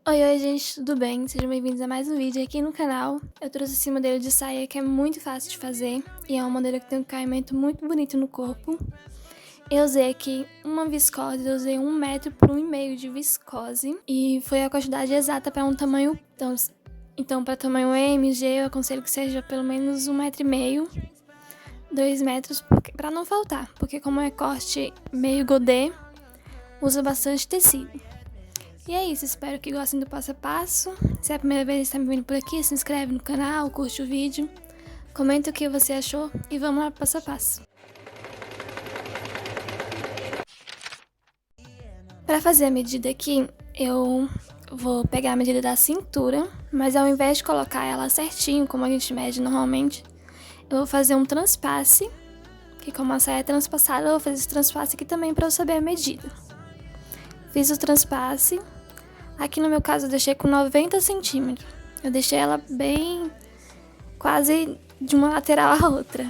Oi, gente, tudo bem? Sejam bem-vindos a mais um vídeo aqui no canal. Eu trouxe esse modelo de saia que é muito fácil de fazer e é um modelo que tem um caimento muito bonito no corpo. Eu usei aqui uma viscose, eu usei 1 metro por 1,5 de viscose e foi a quantidade exata para um tamanho. Então para tamanho M, G, eu aconselho que seja pelo menos 1,5 metro, 2 metros, para não faltar, porque como é corte meio godê, usa bastante tecido. E é isso, espero que gostem do passo a passo. Se é a primeira vez que está me vendo por aqui, se inscreve no canal, curte o vídeo, comenta o que você achou e vamos lá pro passo a passo. Para fazer a medida aqui, eu vou pegar a medida da cintura, mas ao invés de colocar ela certinho, como a gente mede normalmente, eu vou fazer um transpasse, que como a saia é transpassada, eu vou fazer esse transpasse aqui também para eu saber a medida. Fiz o transpasse. Aqui no meu caso eu deixei com 90 centímetros. Eu deixei ela bem quase de uma lateral à outra.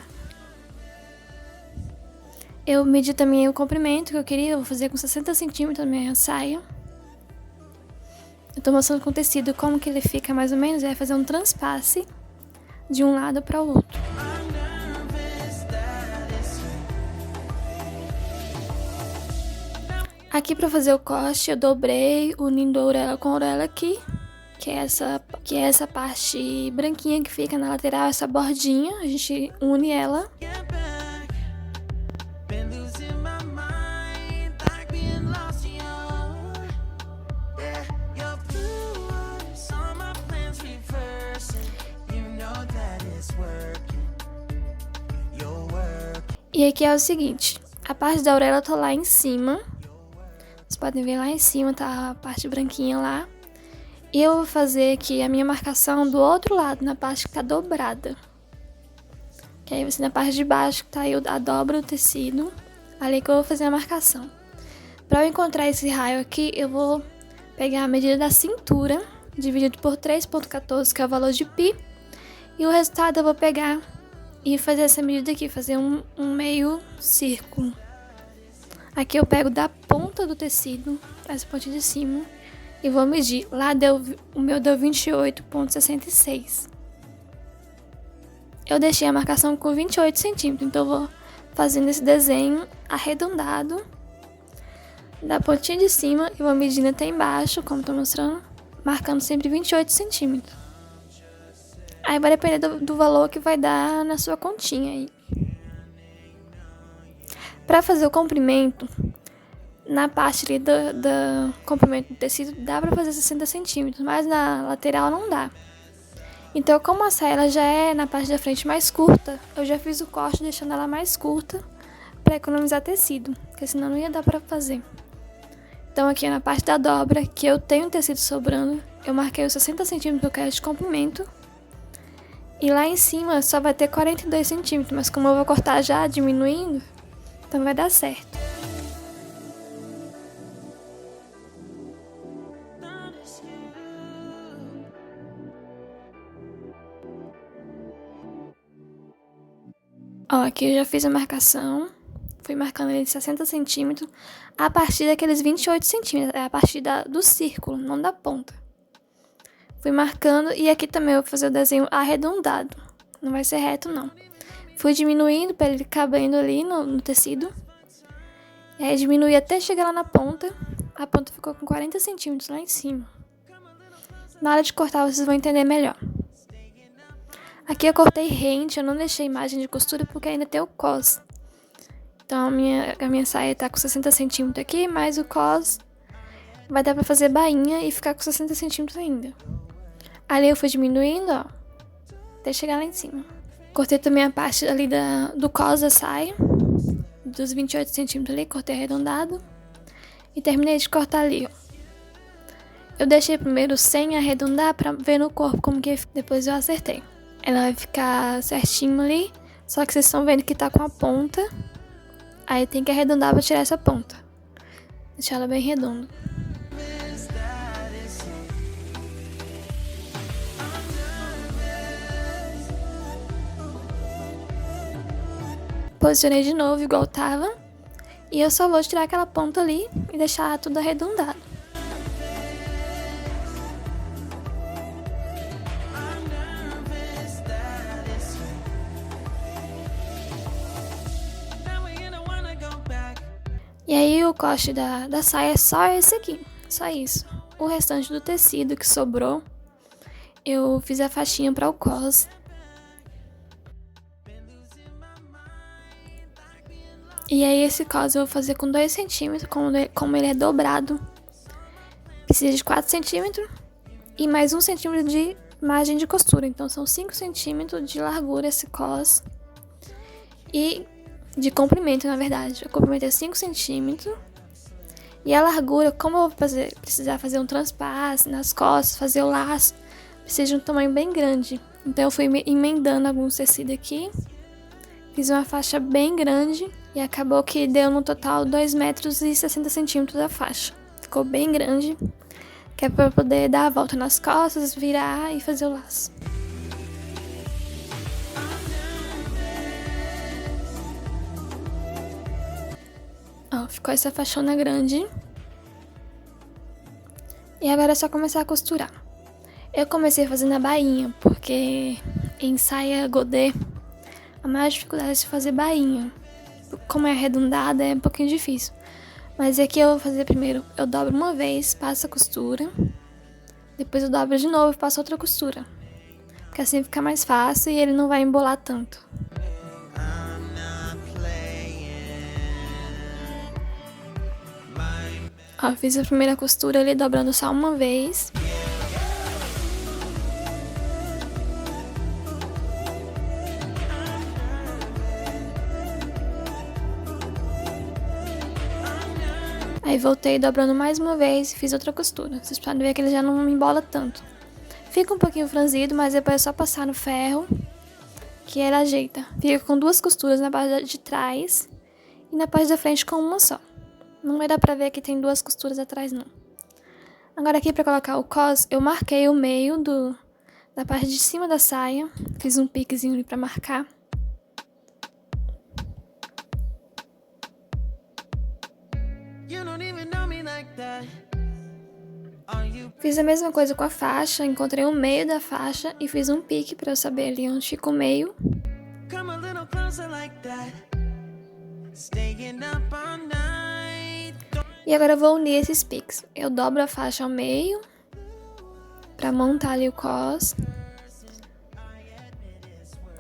Eu medi também o comprimento que eu queria, eu vou fazer com 60 centímetros a minha saia. Eu tô mostrando com o tecido como que ele fica mais ou menos, vai fazer um transpasse de um lado para o outro. Aqui para fazer o corte eu dobrei unindo a orelha com a orelha aqui, que é essa parte branquinha que fica na lateral, essa bordinha, a gente une ela. E aqui é o seguinte, a parte da orelha tá lá em cima. Vocês podem ver lá em cima, tá a parte branquinha lá. E eu vou fazer aqui a minha marcação do outro lado, na parte que tá dobrada. Que aí você na parte de baixo, que tá aí a dobra do tecido, ali que eu vou fazer a marcação. Pra eu encontrar esse raio aqui, eu vou pegar a medida da cintura, dividido por 3,14, que é o valor de pi. E o resultado eu vou pegar e fazer essa medida aqui, fazer um meio círculo. Aqui eu pego da ponta do tecido, essa pontinha de cima, e vou medir. Lá o meu deu 28,66. Eu deixei a marcação com 28 centímetros, então eu vou fazendo esse desenho arredondado da pontinha de cima e vou medindo até embaixo, como tô mostrando, marcando sempre 28 centímetros. Aí vai depender do valor que vai dar na sua continha aí. Para fazer o comprimento, na parte ali do comprimento do tecido, dá para fazer 60 centímetros, mas na lateral não dá. Então, como a saia ela já é na parte da frente mais curta, eu já fiz o corte deixando ela mais curta para economizar tecido, porque senão não ia dar para fazer. Então, aqui na parte da dobra, que eu tenho tecido sobrando, eu marquei os 60 centímetros que eu quero de comprimento. E lá em cima só vai ter 42 centímetros, mas como eu vou cortar já diminuindo, então vai dar certo. Ó, aqui eu já fiz a marcação. Fui marcando ele de 60 centímetros a partir daqueles 28 centímetros. É a partir do círculo, não da ponta. Fui marcando e aqui também eu vou fazer o desenho arredondado. Não vai ser reto, não. Fui diminuindo para ele cabendo ali no tecido. E aí diminui até chegar lá na ponta. A ponta ficou com 40 centímetros lá em cima. Na hora de cortar vocês vão entender melhor. Aqui eu cortei rente, eu não deixei imagem de costura porque ainda tem o cos. Então a minha saia tá com 60 centímetros aqui, mais o cos vai dar pra fazer bainha e ficar com 60 centímetros ainda. Ali eu fui diminuindo, ó, até chegar lá em cima. Cortei também a parte ali do cos da saia, dos 28 centímetros ali, cortei arredondado. E terminei de cortar ali, ó. Eu deixei primeiro sem arredondar pra ver no corpo como que depois eu acertei. Ela vai ficar certinho ali, só que vocês estão vendo que tá com a ponta. Aí tem que arredondar pra tirar essa ponta. Deixar ela bem redonda. Posicionei de novo igual tava. E eu só vou tirar aquela ponta ali e deixar tudo arredondado. E aí o corte da saia é só esse aqui, só isso. O restante do tecido que sobrou, eu fiz a faixinha para o cos. E aí esse cos eu vou fazer com 2 centímetros, como ele é dobrado. Precisa de 4 centímetros e mais 1 centímetro de margem de costura. Então são 5 centímetros de largura esse cos. E de comprimento, na verdade. O comprimento é 5 centímetros. E a largura, como eu vou precisar fazer um transpasse nas costas, fazer o laço, precisa de um tamanho bem grande. Então eu fui emendando alguns tecidos aqui. Fiz uma faixa bem grande e acabou que deu no total 2,60 metros da faixa. Ficou bem grande, que é para poder dar a volta nas costas, virar e fazer o laço. Ó, ficou essa faixona grande. E agora é só começar a costurar. Eu comecei fazendo a bainha, porque em saia godê, a maior dificuldade é de fazer bainha. Como é arredondada, é um pouquinho difícil. Mas aqui eu vou fazer primeiro, eu dobro uma vez, passo a costura. Depois eu dobro de novo e passo outra costura. Porque assim fica mais fácil e ele não vai embolar tanto. Ó, fiz a primeira costura ali dobrando só uma vez. Aí voltei dobrando mais uma vez e fiz outra costura. Vocês podem ver que ele já não me embola tanto. Fica um pouquinho franzido, mas depois é só passar no ferro que ele ajeita. Fica com 2 costuras na parte de trás e na parte da frente com uma só. Não vai dar pra ver que tem 2 costuras atrás, não. Agora aqui pra colocar o cos, eu marquei o meio da parte de cima da saia. Fiz um piquezinho ali pra marcar. Fiz a mesma coisa com a faixa, encontrei o meio da faixa e fiz um pique pra eu saber ali onde fica o meio. E agora eu vou unir esses piques. Eu dobro a faixa ao meio pra montar ali o cos.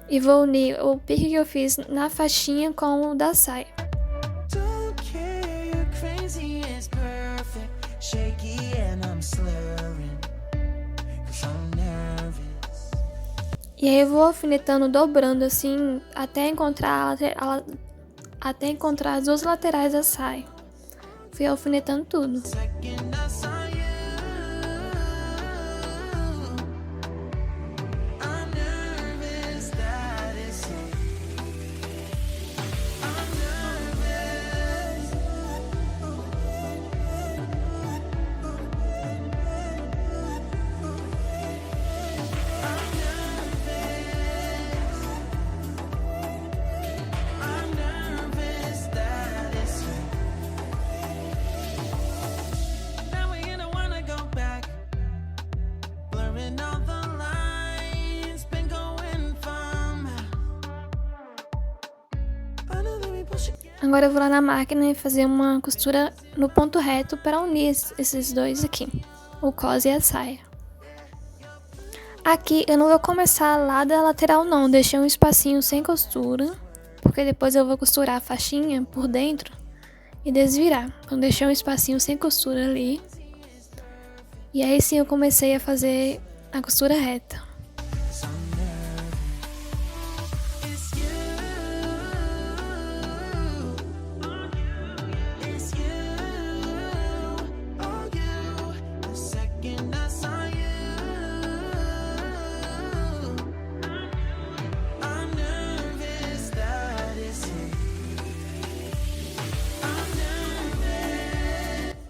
E vou unir o pique que eu fiz na faixinha com o da saia. E aí eu vou alfinetando, dobrando assim, até encontrar as 2 laterais da saia. Fui alfinetando tudo. Agora eu vou lá na máquina e fazer uma costura no ponto reto para unir esses dois aqui, o cos e a saia. Aqui eu não vou começar lá da lateral não, deixei um espacinho sem costura, porque depois eu vou costurar a faixinha por dentro e desvirar. Então deixei um espacinho sem costura ali, e aí sim eu comecei a fazer a costura reta.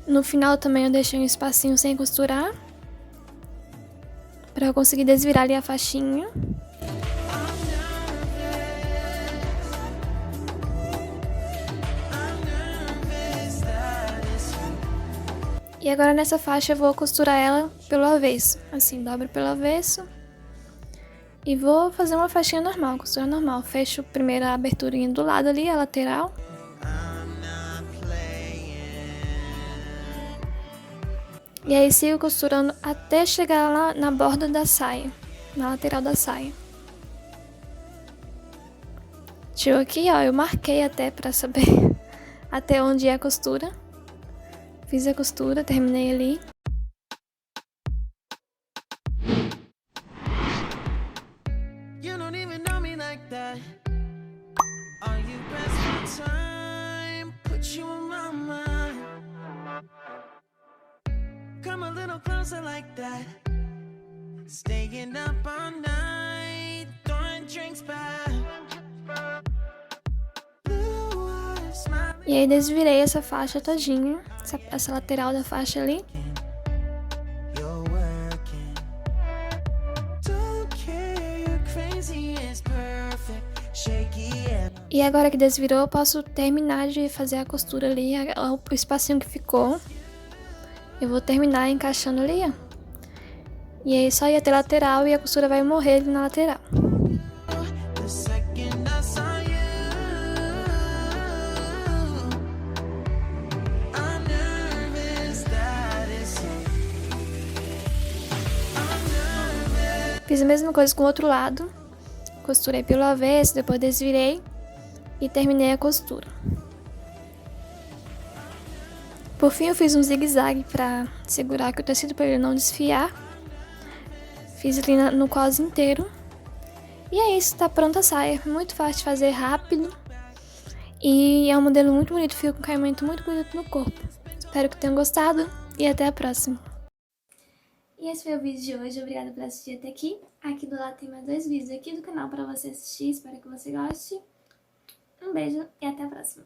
No final também eu deixei um espacinho sem costurar, para eu conseguir desvirar ali a faixinha. E agora nessa faixa eu vou costurar ela pelo avesso, assim, dobro pelo avesso. E vou fazer uma faixinha normal, costura normal. Fecho primeiro a aberturinha do lado ali, a lateral. E aí sigo costurando até chegar lá na borda da saia, na lateral da saia. Chegou aqui, ó, eu marquei até pra saber até onde é a costura. Fiz a costura, terminei ali. You don't even know me like that. Are you pressed for time? Put you in my mind. Come a little closer like that. Staying up all night, throwing drinks back. E aí desvirei essa faixa todinha, essa lateral da faixa ali. E agora que desvirou, eu posso terminar de fazer a costura ali, o espacinho que ficou. Eu vou terminar encaixando ali, ó. E aí só ia ter lateral e a costura vai morrer ali na lateral. Fiz a mesma coisa com o outro lado. Costurei pelo avesso, depois desvirei e terminei a costura. Por fim eu fiz um zigue-zague para segurar aqui o tecido para ele não desfiar. Fiz ali no cos inteiro. E é isso, tá pronta a saia. Muito fácil de fazer, rápido. E é um modelo muito bonito, fica com caimento muito bonito no corpo. Espero que tenham gostado e até a próxima. E esse foi o vídeo de hoje, obrigada por assistir até aqui. Aqui do lado tem mais 2 vídeos aqui do canal para você assistir, espero que você goste. Um beijo e até a próxima.